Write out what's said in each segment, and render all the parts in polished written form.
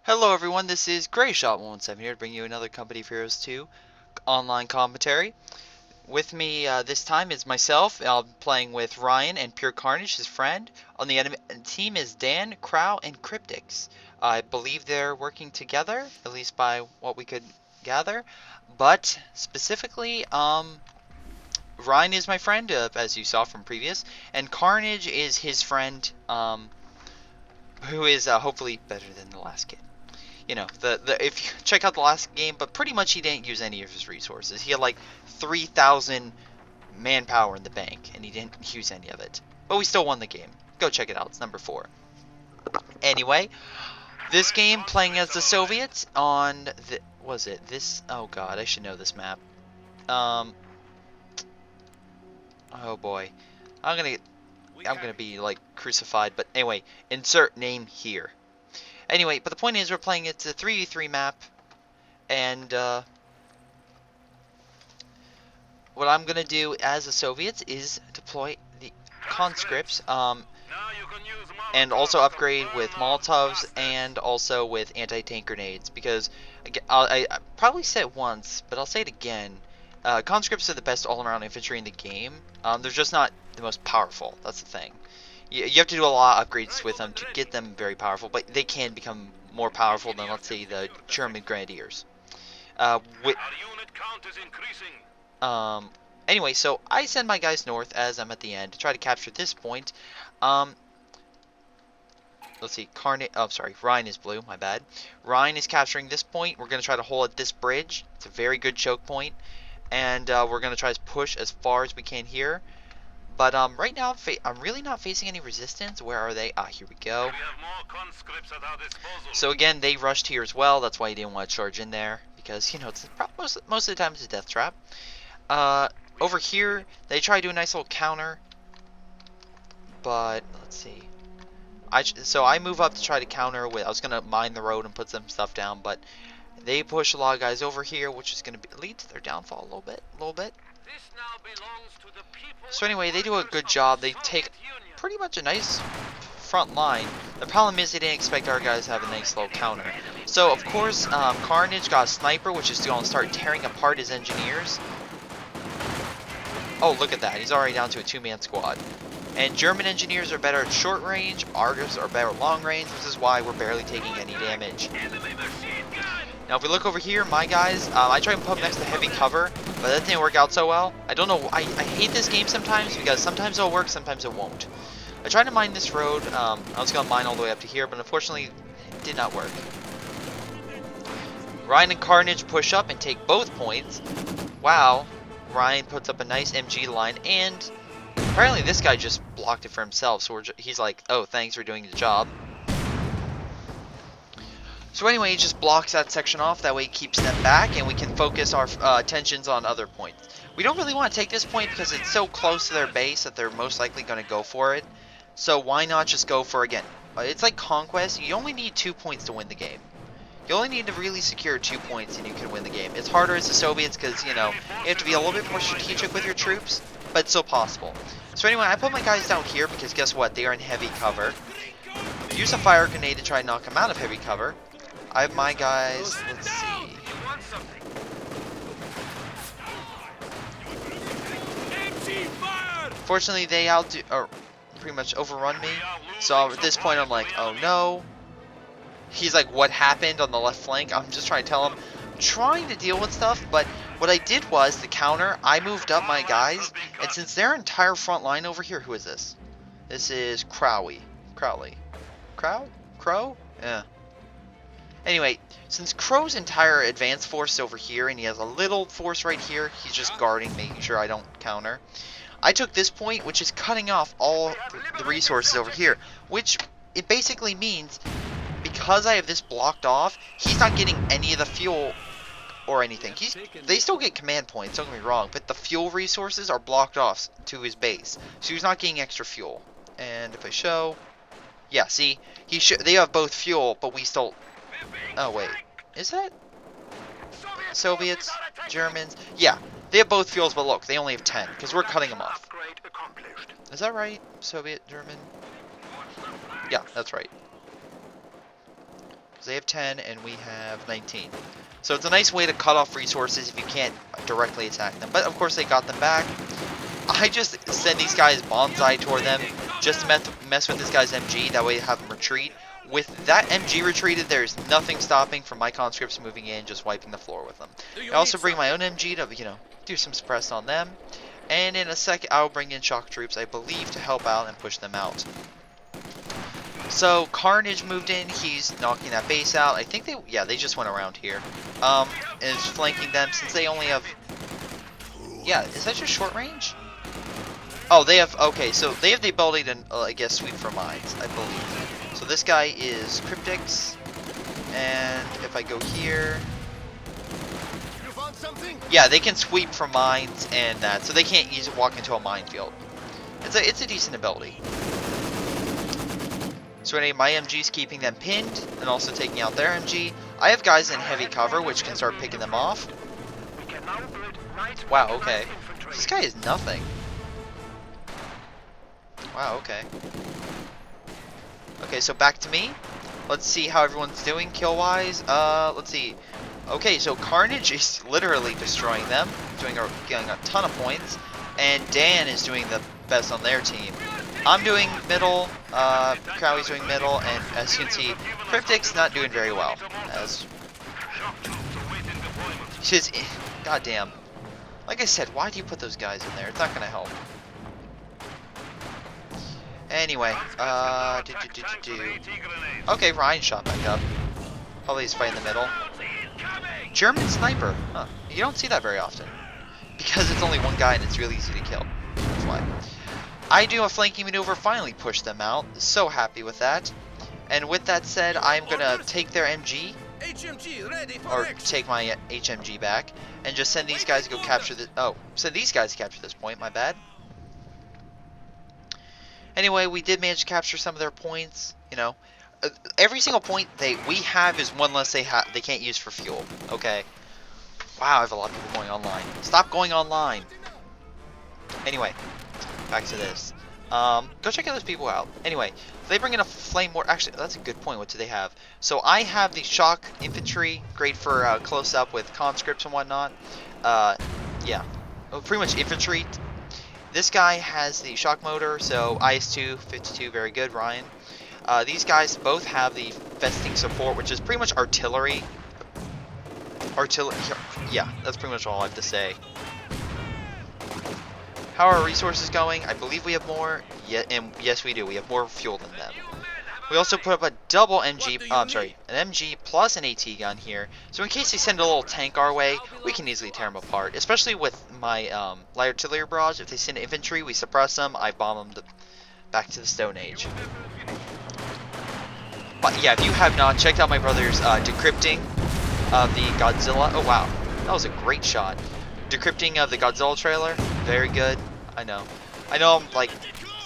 Hello everyone, this is Greyshot 117 here to bring you another Company of Heroes 2 online commentary. With me this time is myself. I'm playing with Ryan and Pure Carnage, his friend. On the enemy team is Dan, Crow, and Cryptics. I believe they're working together, at least by what we could gather. But specifically, Ryan is my friend, as you saw from previous, and Carnage is his friend, who is hopefully better than the last kid. You know, the if you check out the last game, but pretty much he didn't use any of his resources. He had like 3,000 manpower in the bank, and he didn't use any of it. But we still won the game. Go check it out. It's number 4. Anyway, this game playing as the Soviets on the was it this? Oh God, I should know this map. Um. Oh boy, I'm gonna be like crucified. But anyway, insert name here. Anyway, but the point is we're playing it's a 3v3 map, and what I'm gonna do as the Soviets is deploy the conscripts, and also upgrade with Molotovs and also with anti-tank grenades, because I probably said it once, but I'll say it again. Conscripts are the best all-around infantry in the game. They're just not the most powerful. That's the thing. You have to do a lot of upgrades with them to get them very powerful, but they can become more powerful than, let's say, the German Grenadiers. Anyway, so I send my guys north as I'm at the end to try to capture this point. Let's see, Ryan is blue, my bad. Ryan is capturing this point. We're going to try to hold at this bridge. It's a very good choke point. And we're going to try to push as far as we can here. But right now, I'm really not facing any resistance. Where are they? Ah, here we go. So again, they rushed here as well. That's why he didn't want to charge in there. Because, you know, it's most of the time it's a death trap. Over here, they try to do a nice little counter. But, let's see. So I move up to try to counter with, I was going to mine the road and put some stuff down, but they push a lot of guys over here, which is going to lead to their downfall a little bit. So anyway, they do a good job. They take pretty much a nice front line. The problem is they didn't expect our guys to have a nice little counter. So of course, Carnage got a sniper, which is going to start tearing apart his engineers. Oh, look at that. He's already down to a 2-man squad. And German engineers are better at short range, ours are better at long range. This is why we're barely taking any damage. Now if we look over here, my guys, I try and put up next to heavy cover, but that didn't work out so well. I don't know, I hate this game sometimes, because sometimes it'll work, sometimes it won't. I tried to mine this road, I was going to mine all the way up to here, but unfortunately it did not work. Ryan and Carnage push up and take both points. Wow, Ryan puts up a nice MG line, and apparently this guy just blocked it for himself, so he's like, oh, thanks for doing the job. So anyway, he just blocks that section off, that way he keeps them back, and we can focus our attentions on other points. We don't really want to take this point because it's so close to their base that they're most likely going to go for it. So why not just go for, again, it's like Conquest, you only need 2 points to win the game. You only need to really secure 2 points and you can win the game. It's harder as the Soviets because, you know, you have to be a little bit more strategic with your troops, but it's still possible. So anyway, I put my guys down here because guess what? They are in heavy cover. Use a fire grenade to try and knock them out of heavy cover. I have my guys, let's see. Fortunately, they pretty much overrun me. So at this point, I'm like, oh no. He's like, what happened on the left flank? I'm just trying to tell him, I'm trying to deal with stuff, but what I did was, the counter, I moved up my guys, and since their entire front line over here, who is this? This is Crowley. Crow? Yeah. Anyway, since Crow's entire advance force is over here, and he has a little force right here, he's just guarding, making sure I don't counter. I took this point, which is cutting off all the resources over here, which it basically means, because I have this blocked off, he's not getting any of the fuel or anything. They still get command points, don't get me wrong, but the fuel resources are blocked off to his base, so he's not getting extra fuel. And if I show, yeah, see, they have both fuel, but we still. Oh wait, is that Soviets, Germans? Yeah, they have both fuels, but look, they only have 10 because we're cutting them off. Is that right? Soviet, German? Yeah, that's right. Because they have 10 and we have 19. So it's a nice way to cut off resources if you can't directly attack them. But of course they got them back. I just send these guys bonsai toward them just to mess with this guy's MG. That way you have them retreat. With that MG retreated, there's nothing stopping from my conscripts moving in, just wiping the floor with them. I also bring my own MG to, do some suppress on them. And in a second, I'll bring in shock troops, I believe, to help out and push them out. So Carnage moved in. He's knocking that base out. I think they just went around here. Is flanking them since they only have. Yeah, is that just short range? Oh, they have. Okay, so they have the ability to, I guess, sweep for mines, I believe. So this guy is Cryptics, and if I go here, yeah, they can sweep from mines and that, so they can't easily walk into a minefield. It's a decent ability. So anyway, my MG's keeping them pinned and also taking out their MG. I have guys in heavy cover, which can start picking them off. Wow, okay. This guy is nothing. Wow, okay. Okay, so back to me. Let's see how everyone's doing kill-wise. Let's see. Okay, so Carnage is literally destroying them, getting a ton of points, and Dan is doing the best on their team. I'm doing middle, Crowley's doing middle, and as you can see, Cryptic's not doing very well. Goddamn. Like I said, why do you put those guys in there? It's not gonna help. Anyway, okay, Ryan shot back up. Probably he's fighting the middle. German sniper. Huh. You don't see that very often. Because it's only one guy and it's really easy to kill. That's why. I do a flanking maneuver, finally push them out. So happy with that. And with that said, I'm gonna take their MG. Or take my HMG back. And just send these guys to go capture the... Oh, send these guys to capture this point, my bad. Anyway, we did manage to capture some of their points, every single point we have is one less they can't use for fuel. Okay. Wow, I have a lot of people going online. Stop going online. Anyway, back to this. Go check those people out. Anyway, they bring in a flame mortar. Actually, that's a good point. What do they have? So I have the shock infantry, great for close up with conscripts and whatnot. Yeah, pretty much infantry. This guy has the shock motor, so IS-2, 52, very good, Ryan. These guys both have the vesting support, which is pretty much artillery. Yeah, that's pretty much all I have to say. How are our resources going? I believe we have more. Yeah, and yes, we do. We have more fuel than them. We also put up a double MG, an MG plus an AT gun here. So in case they send a little tank our way, we can easily tear them apart. Especially with my light artillery barrage. If they send infantry, we suppress them. I bomb them back to the Stone Age. But yeah, if you have not checked out my brother's Decrypting of the Godzilla. Oh wow, that was a great shot. Decrypting of the Godzilla trailer. Very good. I know I'm like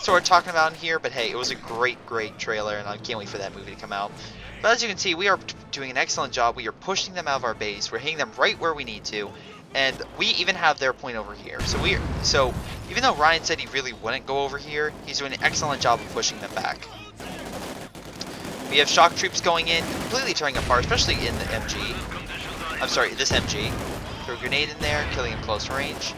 sort of talking about in here, but hey, it was a great trailer, and I can't wait for that movie to come out. But as you can see, we are doing an excellent job. We are pushing them out of our base. We're hitting them right where we need to, and we even have their point over here. So even though Ryan said he really wouldn't go over here, he's doing an excellent job of pushing them back. We have shock troops going in, completely tearing apart, especially in the MG. I'm sorry, this MG. Throw a grenade in there, killing him close range.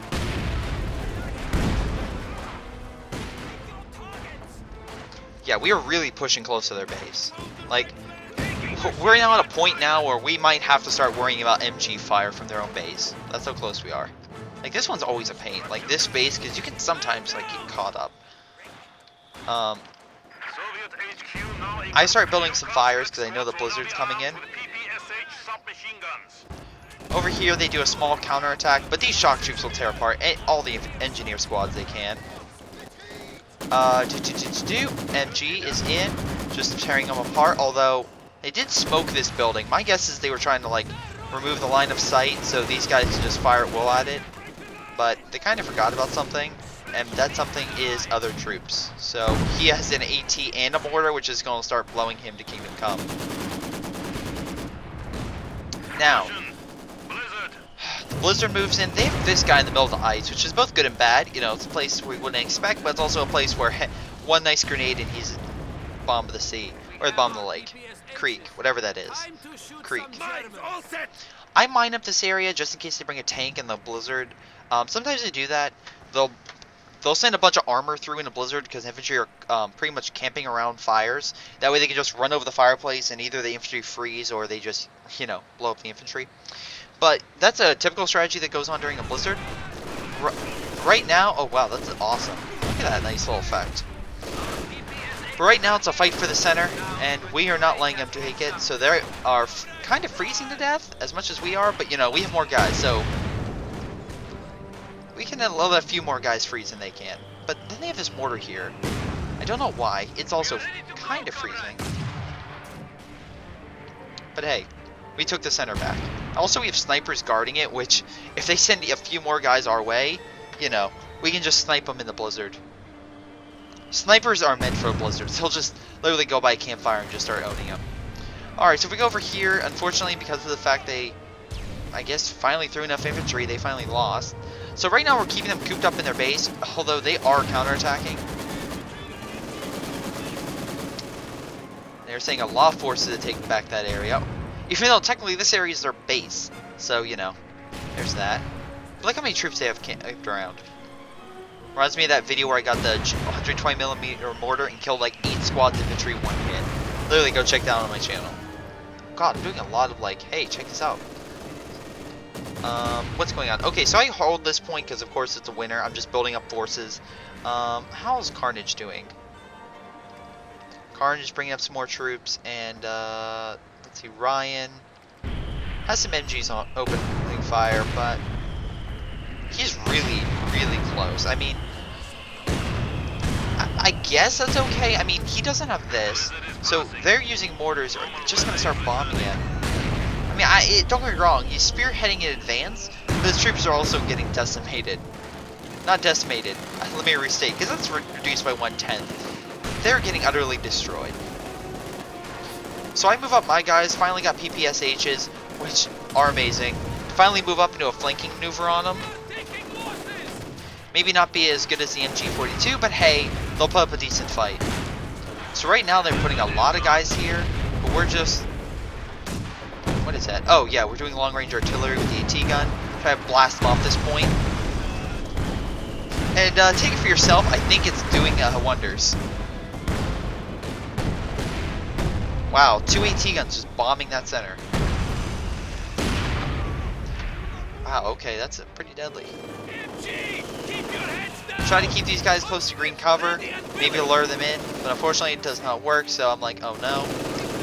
Yeah, we are really pushing close to their base. Like, we're now at a point now where we might have to start worrying about MG fire from their own base. That's how close we are. Like, this one's always a pain. Like, this base, because you can sometimes, like, get caught up. I start building some fires because I know the blizzard's coming in. Over here, they do a small counterattack, but these shock troops will tear apart all the engineer squads they can. MG is in, just tearing them apart, although they did smoke this building. My guess is they were trying to, like, remove the line of sight, so these guys can just fire at will at it. But they kind of forgot about something, and that something is other troops. So he has an AT and a mortar, which is going to start blowing him to Kingdom Come. Now, the blizzard moves in. They have this guy in the middle of the ice, which is both good and bad. It's a place we wouldn't expect, but it's also a place where one nice grenade and he's bomb of the sea, or the bomb of the lake. creek, whatever that is. Creek. I mine up this area just in case they bring a tank in the blizzard. Sometimes they do that. They'll send a bunch of armor through in a blizzard because infantry are pretty much camping around fires. That way they can just run over the fireplace and either the infantry freeze or they just, you know, blow up the infantry. But that's a typical strategy that goes on during a blizzard. Right now, oh wow, that's awesome. Look at that nice little effect. But right now it's a fight for the center, and we are not letting them take it. So they are kind of freezing to death as much as we are, but you know, we have more guys, so we can let a few more guys freeze than they can. But then they have this mortar here. I don't know why. It's also kind of freezing. But hey, we took the center back. Also, we have snipers guarding it, which, if they send a few more guys our way, you know, we can just snipe them in the blizzard. Snipers are meant for blizzards. They'll just literally go by a campfire and just start owning them. Alright, so if we go over here, unfortunately, because of the fact they, I guess, finally threw enough infantry, they finally lost. So right now we're keeping them cooped up in their base, although they are counterattacking. They're sending a lot of forces to take back that area. Even though technically this area is their base. So, you know, there's that. But look how many troops they have camped around. Reminds me of that video where I got the 120mm mortar and killed like 8 squads infantry one hit. Literally go check that out on my channel. God, I'm doing a lot of like, hey, check this out. What's going on? Okay, so I hold this point because of course it's a winter. I'm just building up forces. How's Carnage doing? Carnage is bringing up some more troops, and let's see, Ryan has some MGs on opening fire, but he's really, really close. I mean, I guess that's okay. I mean, he doesn't have this, so they're using mortars. Are just gonna start bombing him. I mean, don't get me wrong. He's spearheading in advance, but his troops are also getting decimated. Not decimated. Let me restate, because that's reduced by 1/10. They're getting utterly destroyed. So I move up my guys. Finally got PPSHs, which are amazing. Finally move up into a flanking maneuver on them. Maybe not be as good as the MG42, but hey, they'll put up a decent fight. So right now they're putting a lot of guys here, but we're just... What is that? Oh yeah, we're doing long-range artillery with the AT gun. Try to blast them off this point. And take it for yourself, I think it's doing wonders. Wow, 2 AT guns just bombing that center. Wow, okay, that's pretty deadly. Try to keep these guys close to green cover, maybe lure them in, but unfortunately it does not work, so I'm like, oh no.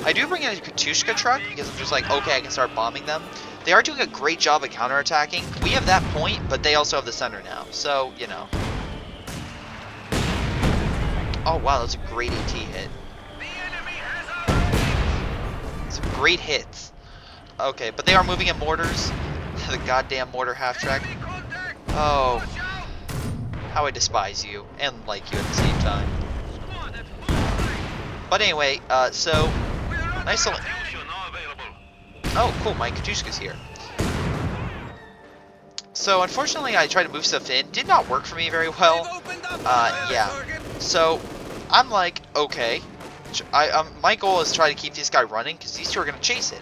I do bring in a Katushka truck because I'm just like, okay, I can start bombing them. They are doing a great job at counterattacking. We have that point, but they also have the center now, so, you know. Oh wow, that was a great AT hit. Some great hits. Okay, but they are moving in mortars. The goddamn mortar half-track. Oh. How I despise you, and like you at the same time. But anyway, so... Nice little... Oh, cool, my Katushka's here. So, unfortunately, I tried to move stuff in. Did not work for me very well. Yeah. So, I'm like, okay. My goal is to try to keep this guy running, because these two are going to chase it.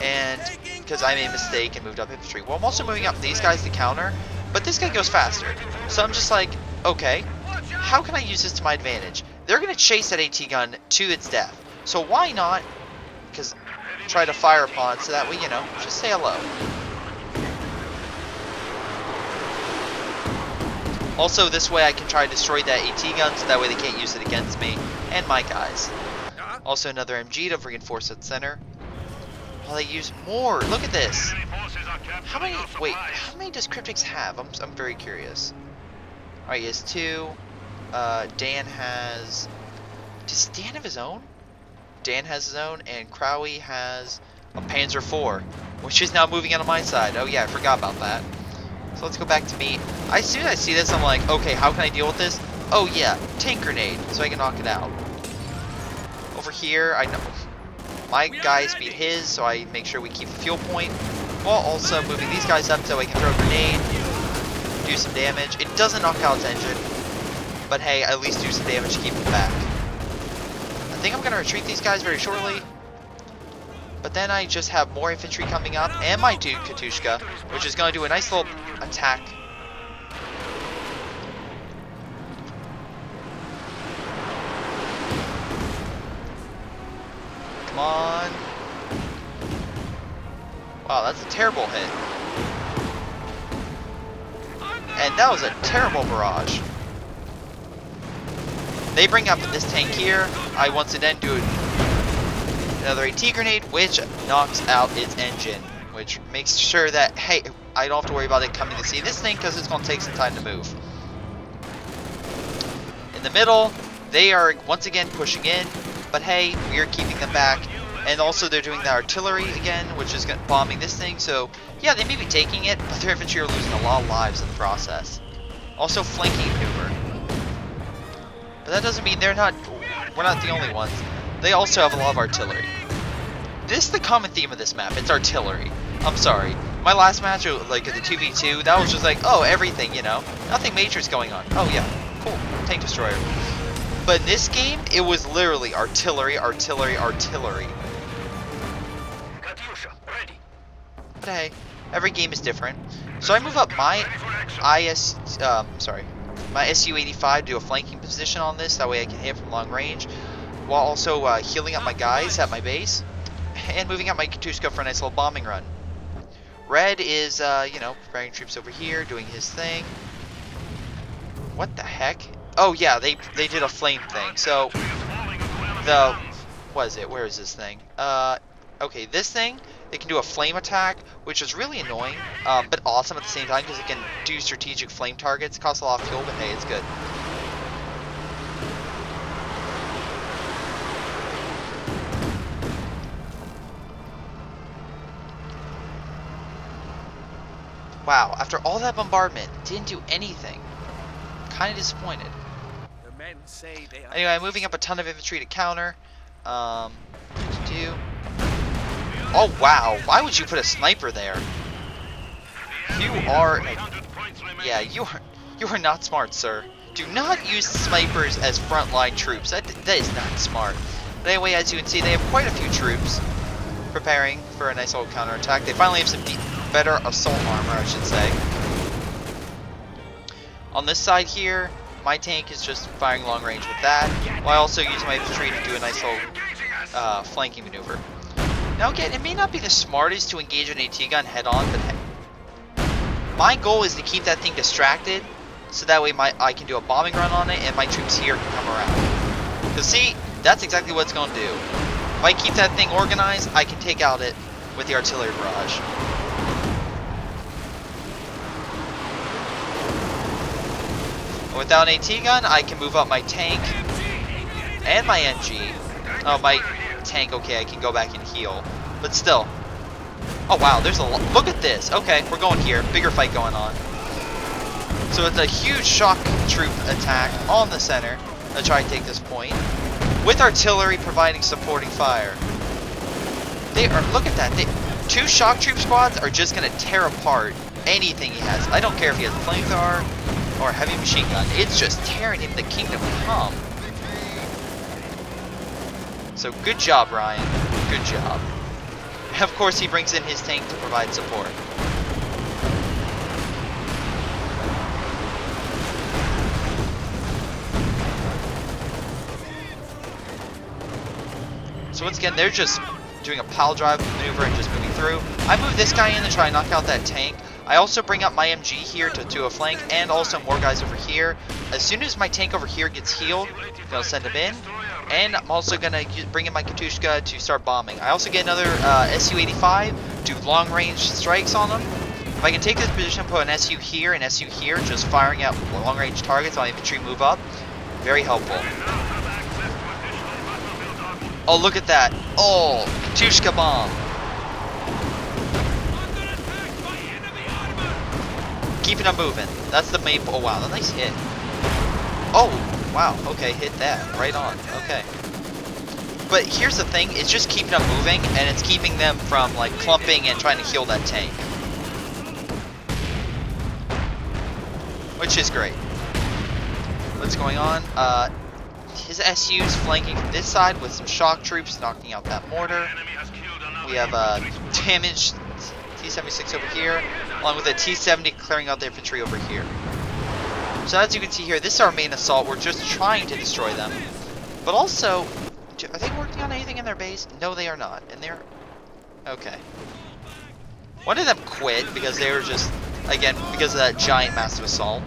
And, because I made a mistake and moved up infantry. Well, I'm also moving up these guys to counter, but this guy goes faster. So I'm just like, okay, how can I use this to my advantage? They're going to chase that AT gun to its death. So why not, because try to fire upon it so that way, you know, just say hello. Also, this way I can try to destroy that AT gun so that way they can't use it against me and my guys. Also another MG to reinforce that center. Oh, they use more. Look at this. How many? Wait, how many does Cryptics have? I'm very curious. All right, he has 2. Dan has. Does Dan have his own? Dan has his own, and Crowley has a Panzer IV, which is now moving on my side. Oh yeah, I forgot about that. So let's go back to me. As soon as I see this, I'm like, okay, how can I deal with this? Oh yeah, tank grenade, so I can knock it out. Over here, I know my guys beat his, so I make sure we keep the fuel point, while also moving these guys up so I can throw a grenade, do some damage. It doesn't knock out its engine, but hey, at least do some damage to keep it back. I think I'm going to retreat these guys very shortly. But then I just have more infantry coming up, and my dude Katushka, which is going to do a nice little attack. Come on. Wow, that's a terrible hit. And that was a terrible barrage. They bring up this tank here. I once again do another AT grenade, which knocks out its engine, which makes sure that, hey, I don't have to worry about it coming to see this thing because it's going to take some time to move. In the middle, they are once again pushing in, but hey, we are keeping them back. And also they're doing the artillery again, which is bombing this thing. So yeah, they may be taking it, but their infantry are losing a lot of lives in the process. Also flanking maneuver. But that doesn't mean we're not the only ones. They also have a lot of artillery. This is the common theme of this map. It's artillery. I'm sorry. My last match, like the 2v2, that was just like, oh, everything, you know. Nothing major is going on. Oh yeah, cool. Tank destroyer. But in this game, it was literally artillery, artillery, artillery. But hey, every game is different. So I move up my my SU-85 to do a flanking position on this. That way I can hit from long range, while also healing up my guys at my base, and moving up my Katushka for a nice little bombing run. Red is, you know, preparing troops over here, doing his thing. What the heck? Oh yeah, they did a flame thing. So what is it? Where is this thing? Okay, this thing, it can do a flame attack, which is really annoying, but awesome at the same time because it can do strategic flame targets. It costs a lot of fuel, but hey, it's good. Wow, after all that bombardment, didn't do anything. Kind of disappointed. Anyway, I'm moving up a ton of infantry to counter. Oh wow, why would you put a sniper there? You are, yeah, you are not smart, sir. Do not use snipers as frontline troops. That is not smart. But anyway, as you can see, they have quite a few troops preparing for a nice little counterattack. They finally have some better assault armor, I should say. On this side here, my tank is just firing long range with that, while I also use my infantry to do a nice little flanking maneuver. Now again, it may not be the smartest to engage an AT gun head on, but my goal is to keep that thing distracted, so that way I can do a bombing run on it and my troops here can come around. Because see, that's exactly what it's going to do. If I keep that thing organized, I can take out it with the artillery barrage. And without an AT gun, I can move up my tank and my NG. Oh, my tank, okay, I can go back and heal, but still. Oh wow, there's a lot. Look at this. Okay, we're going here. Bigger fight going on. So it's a huge shock troop attack on the center to try and take this point, with artillery providing supporting fire. They are, look at that. Two shock troop squads are just gonna tear apart anything he has. I don't care if he has a flamethrower or a heavy machine gun. It's just tearing him the kingdom come. So good job, Ryan. Good job. And of course, he brings in his tank to provide support. So once again, they're just doing a pile drive maneuver and just moving through. I move this guy in to try and knock out that tank. I also bring up my MG here to do a flank, and also more guys over here. As soon as my tank over here gets healed, I'll send him in. And I'm also going to bring in my Katushka to start bombing. I also get another SU-85, do long range strikes on them. If I can take this position, put an SU here and SU here, just firing at long range targets while infantry move up, very helpful. Oh, look at that. Oh, Katushka bomb. Keeping them moving. That's the main. Oh, wow, a nice hit. Oh, wow. Okay, hit that. Right on. Okay. But here's the thing. It's just keeping them moving, and it's keeping them from, like, clumping and trying to heal that tank. Which is great. What's going on? His SU's flanking from this side with some shock troops knocking out that mortar. We have damaged T-76 over here, along with a T-70 clearing out the infantry over here. So as you can see here, this is our main assault. We're just trying to destroy them. But also, are they working on anything in their base? No, they are not. And they're... okay. One of them quit because they were just, again, because of that giant massive assault.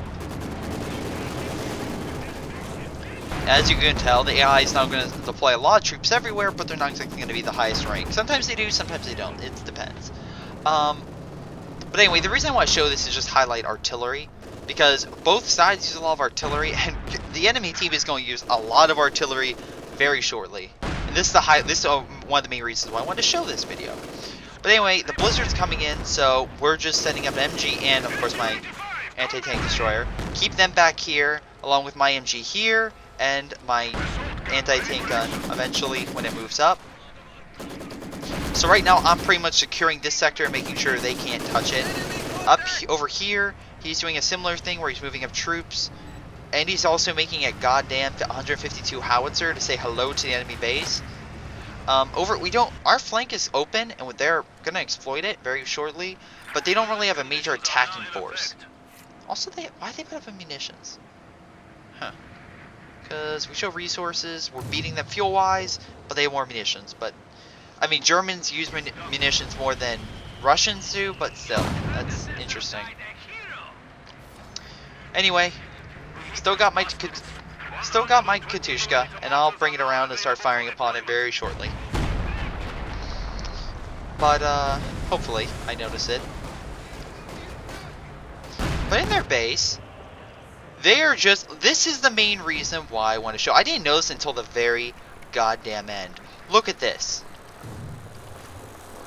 As you can tell, the AI is now going to deploy a lot of troops everywhere, but they're not exactly going to be the highest rank. Sometimes they do, sometimes they don't. It depends. But anyway, the reason I want to show this is just highlight artillery, because both sides use a lot of artillery, and the enemy team is going to use a lot of artillery very shortly. And this is one of the main reasons why I wanted to show this video. But anyway, the blizzard's coming in, so we're just setting up an MG and, of course, my anti-tank destroyer. Keep them back here, along with my MG here, and my anti-tank gun eventually when it moves up. So right now, I'm pretty much securing this sector and making sure they can't touch it. Over here, he's doing a similar thing where he's moving up troops. And he's also making a goddamn 152 howitzer to say hello to the enemy base. Our flank is open, and they're gonna exploit it very shortly, but they don't really have a major attacking force. Also, why they put up munitions? Huh. Because we show resources, we're beating them fuel-wise, but they have more munitions. But, I mean, Germans use munitions more than Russians do, but still, that's interesting. Anyway, still got my Katushka, and I'll bring it around and start firing upon it very shortly. But, hopefully, I notice it. But in their base, this is the main reason why I want to show. I didn't notice until the very goddamn end. Look at this.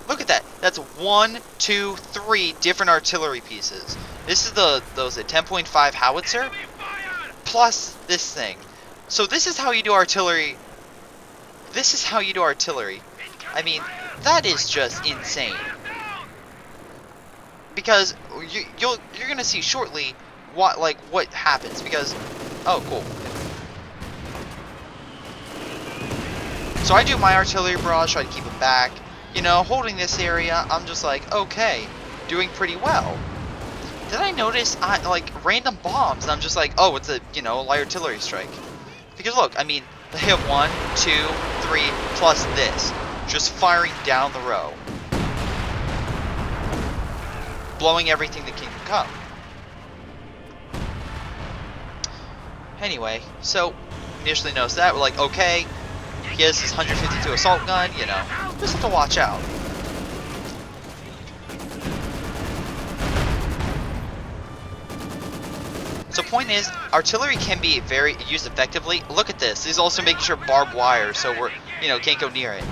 Look at that. That's 1, 2, 3 different artillery pieces. This is the 10.5 howitzer plus this thing. So this is how you do artillery. This is how you do artillery. I mean, that is just insane. Because you're gonna see shortly what happens. Because oh, cool. So I do my artillery barrage, try to keep them back. You know, holding this area, I'm just like, okay, doing pretty well. Then I notice like random bombs, and I'm just like, oh, it's a light artillery strike. Because look, I mean, they have 1, 2, 3 plus this, just firing down the row, blowing everything that can come. Anyway, so initially noticed that, we're like, okay, he has his 152 assault gun, just have to watch out. So point is, artillery can be used effectively. Look at this. He's also making sure barbed wire, so we're, can't go near it.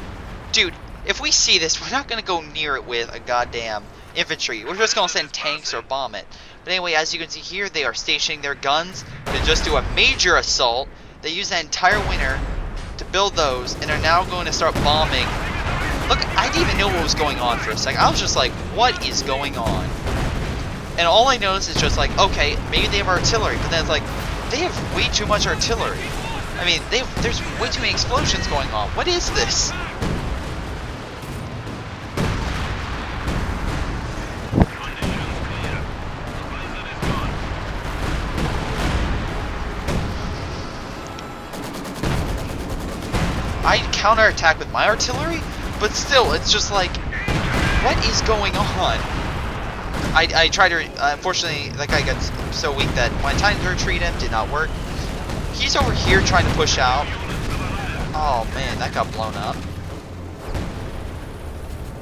Dude, if we see this, we're not going to go near it with a goddamn infantry. We're just going to send tanks or bomb it. But anyway, as you can see here, they are stationing their guns to just do a major assault. They use that entire winter to build those, and are now going to start bombing. Look, I didn't even know what was going on for a second. I was just like, what is going on? And all I noticed is just like, okay, maybe they have artillery, but then it's like, they have way too much artillery. I mean, there's way too many explosions going on. What is this? I counterattack with my artillery, but still, it's just like, what is going on? I tried to, unfortunately, that guy got so weak that when I tried to retreat him, did not work. He's over here trying to push out. Oh man, that got blown up.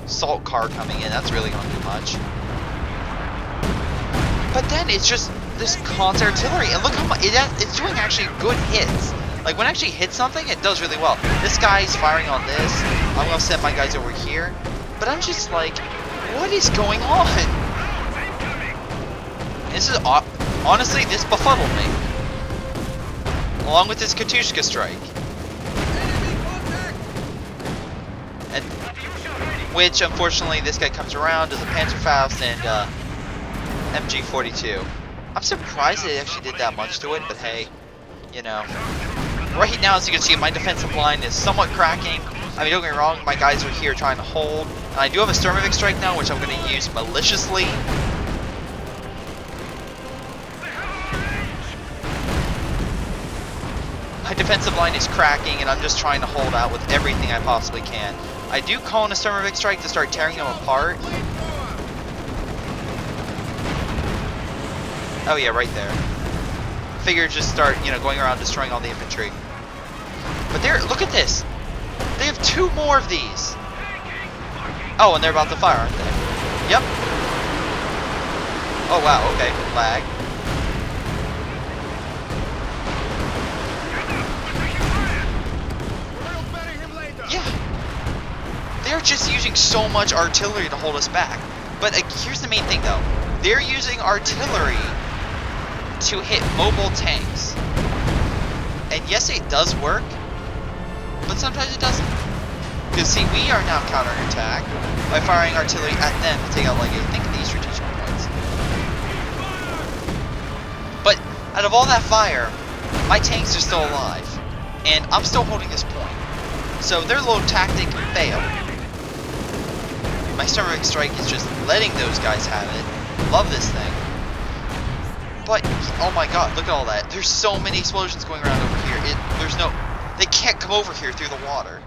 Assault car coming in, that's really going to do much. But then it's just this constant artillery, and look how much, it's doing actually good hits. Like when it actually hits something, it does really well. This guy's firing on this. I'm going to send my guys over here. But I'm just like, what is going on? This is, honestly, this befuddled me. Along with this Katushka strike. And, which, unfortunately, this guy comes around, does a Panzerfaust and MG42. I'm surprised it actually did that much to it, but hey, Right now, as you can see, my defensive line is somewhat cracking. I mean, don't get me wrong, my guys are here trying to hold. And I do have a skirmish strike now, which I'm going to use maliciously. My defensive line is cracking, and I'm just trying to hold out with everything I possibly can. I do call in a skirmish strike to start tearing them apart. Oh yeah, right there. Figure just start, you know, going around destroying all the infantry. But there, look at this. They have 2 more of these. Oh, and they're about to fire, aren't they? Yep. Oh wow, okay, lag. Yeah. They're just using so much artillery to hold us back. But here's the main thing though. They're using artillery to hit mobile tanks. And yes, it does work, but sometimes it doesn't. Because see, we are now counterattack by firing artillery at them to take out, like, I think these strategic points. But out of all that fire, my tanks are still alive, and I'm still holding this point. So their little tactic failed. My skirmish strike is just letting those guys have it. Love this thing. But, oh my god, look at all that. There's so many explosions going around over here. They can't come over here through the water.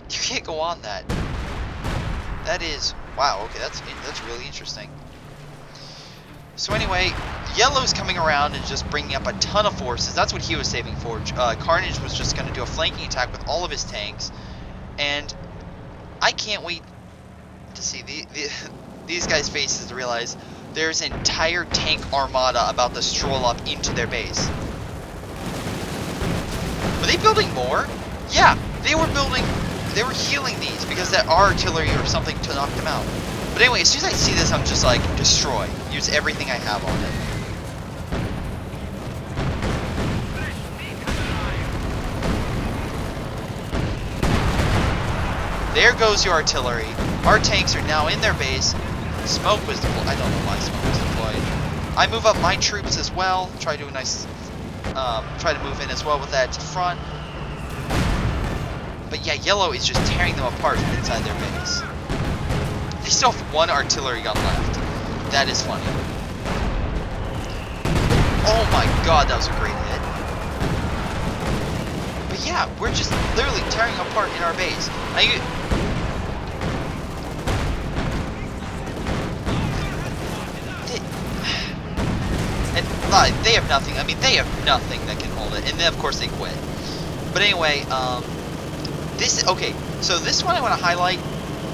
You can't go on that. That is, wow, okay, that's really interesting. So anyway, Yellow's coming around and just bringing up a ton of forces. That's what he was saving for. Carnage was just going to do a flanking attack with all of his tanks. And I can't wait to see these guys' faces to realize there's an entire tank armada about to stroll up into their base. Were they building more? Yeah, they were healing these because that artillery or something to knock them out. But anyway, as soon as I see this, I'm just like, destroy. Use everything I have on it. There goes your artillery. Our tanks are now in their base. Smoke was deployed. I don't know why smoke was deployed. I move up my troops as well. Try to do a nice, try to move in as well with that front. But yeah, Yellow is just tearing them apart from inside their base. They still have 1 artillery gun left. That is funny. Oh my god, that was a great hit. But yeah, we're just literally tearing apart in our base. And they have nothing. I mean, they have nothing that can hold it. And then, of course, they quit. But anyway, okay, so this one I want to highlight.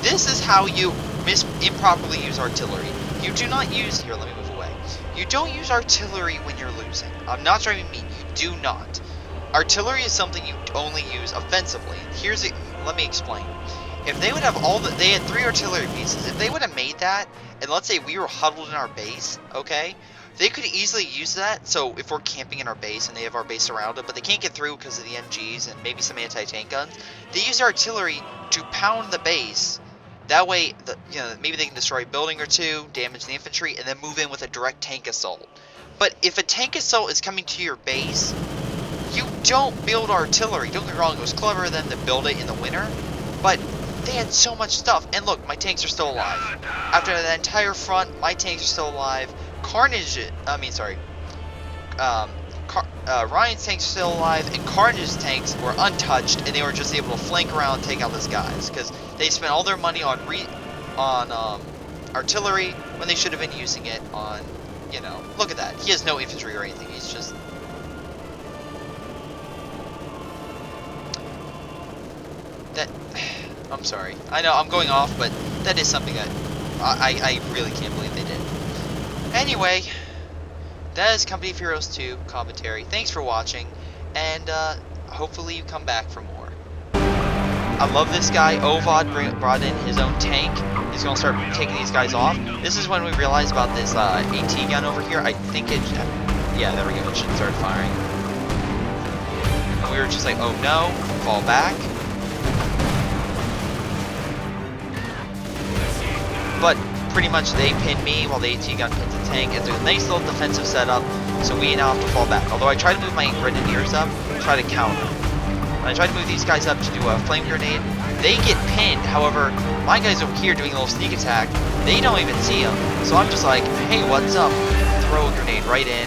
This is how you improperly use artillery. You do not use, here, let me move away. You don't use artillery when you're losing. I'm not trying to be mean, you do not. Artillery is something you only use offensively. Let me explain. If they would have they had 3 artillery pieces. If they would have made that, and let's say we were huddled in our base, okay? They could easily use that, so if we're camping in our base and they have our base surrounded, but they can't get through because of the MGs and maybe some anti-tank guns, they use artillery to pound the base. That way, maybe they can destroy a building or 2, damage the infantry, and then move in with a direct tank assault. But if a tank assault is coming to your base, you don't build artillery. Don't get me wrong, it was clever of them to build it in the winter, but they had so much stuff. And look, my tanks are still alive. After that entire front, my tanks are still alive. Ryan's tanks are still alive, and Carnage's tanks were untouched, and they were just able to flank around and take out those guys, because they spent all their money on artillery when they should have been using it on, look at that. He has no infantry or anything. He's just... I'm sorry. I know I'm going off, but that is something that I really can't believe they did. Anyway, that is Company of Heroes 2 commentary. Thanks for watching, and hopefully you come back for more. I love this guy. Ovad brought in his own tank. He's going to start taking these guys off. This is when we realized about this AT gun over here. I think it... Yeah, there we go. It should start firing. And we were just like, oh no, fall back. But pretty much they pinned me while the AT gun pins the tank. It's a nice little defensive setup, so we now have to fall back. Although I try to move my Grenadiers up, try to counter. When I try to move these guys up to do a flame grenade, they get pinned. However, my guys over here doing a little sneak attack, they don't even see them. So I'm just like, hey, what's up? Throw a grenade right in.